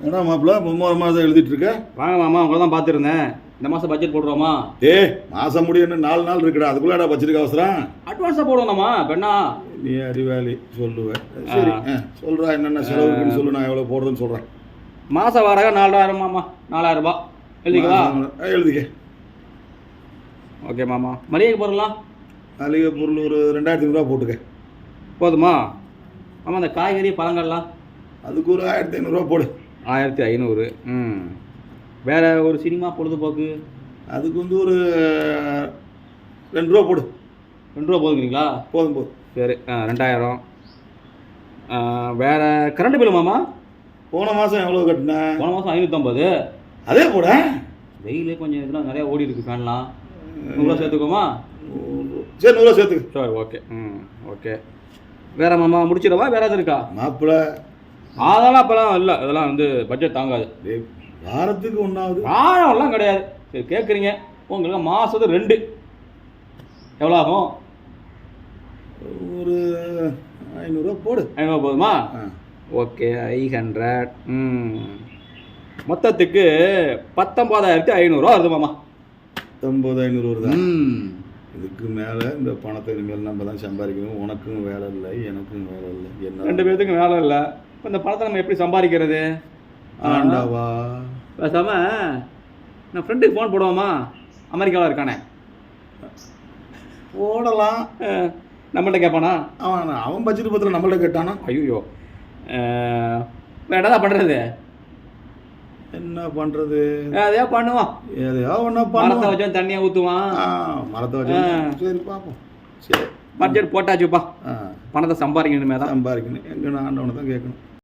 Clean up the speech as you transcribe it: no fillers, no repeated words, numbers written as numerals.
ஏன்னா மாப்பிள்ள மும்மாரமாக தான் எழுதிட்டு இருக்க. வாங்க மாமா, உங்களை தான் பார்த்துருந்தேன். இந்த மாதம் பட்ஜெட் போடுறோமா? மாதம் முடியும்னு 4 நாள் இருக்குடா, அதுக்குள்ளாடா வச்சிருக்க அவசரம். அட்வான்ஸாக போடுவோம்மா பெண்ணா? நீ அறிவாளி சொல்லுவேன். சரி சொல்கிறா, என்னென்ன செலவுக்குன்னு சொல்லு, நான் எவ்வளோ போடுறதுன்னு சொல்கிறேன். மாத வாடகை 4000 மாமா. 4000 ரூபாய் எழுதிக்கலாம். எழுதிக்க. ஓகே மாமா. மளிகை பொருள்லாம்? மளிகை பொருள் ஒரு 2500 போட்டுக்க. போதுமா மாமா? இந்த காய்கறி பழங்கள்லாம்? அதுக்கு ஒரு 1500 போடு. 1500. வேறு ஒரு சினிமா பொழுதுபோக்கு? அதுக்கு வந்து ஒரு 2 ரூபா போடு. 2 ரூபா போதுங்களா? போதும் போதும். சரி 2000. வேறு கரண்ட் பில்லு மாமா? போன மாதம் எவ்வளோ கட்டினேன்? போன மாதம் 550. அதே போட. வெயிலே கொஞ்சம் இதெல்லாம் நிறையா ஓடி இருக்கு. ஃபேன்லாம் 100 ரூபா சேர்த்துக்கோமா? சரி 100 ரூபா சேர்த்துக்கு. சரி ஓகே. ஓகே. வேறு மாமா முடிச்சிடவா? வேறு எதாவது இருக்கா? மாப்பிள்ள அதெல்லாம் அப்போலாம் இல்லை, அதெல்லாம் வந்து பட்ஜெட் தாங்காது. வாரத்துக்கு ஒன்றாவது. வாரம்லாம் கிடையாது. சரி கேட்குறீங்க, உங்களுக்கு மாதத்துக்கு 2 எவ்வளோ ஆகும்? ஒரு 500 போடு. 500 போதுமா? ஓகே 500. மொத்தத்துக்கு 19500 வருது மாமா. 19500 வருதா? இதுக்கு மேலே இந்த பணத்தை இனிமேல் நம்ம தான் சம்பாதிக்கணும். உனக்கும் வேலை இல்லை, எனக்கும் வேலை இல்லை. என்ன 2 பேர்த்துக்கும் வேலை இல்லை. இப்போ இந்த பணத்தை நம்ம எப்படி சம்பாதிக்கிறது? ஆண்டாவா பேசாம நான் ஃப்ரெண்டுக்கு ஃபோன் போடுவோமா? அமெரிக்காவில் இருக்கானே. போடலாம். நம்மள்ட்ட கேட்பானா? அவன் பட்ஜெட் பத்திரம் நம்மள்ட்ட கேட்டானா? ஐயோ வேண்டாம். தான் பண்ணுறது என்ன பண்ணுறது? எதையோ பண்ணுவான். எதையோ ஒன்றா மரத்தை வச்சு தண்ணியை ஊற்றுவான். மரத்தை வச்சு. சரி பார்ப்போம். சரி பட்ஜெட் போட்டாச்சுப்பா. பணத்தை சம்பாதிக்கணுமே தான். சம்பாதிக்கணும். எங்கே நான் ஆண்டவனை தான் கேட்கணும்.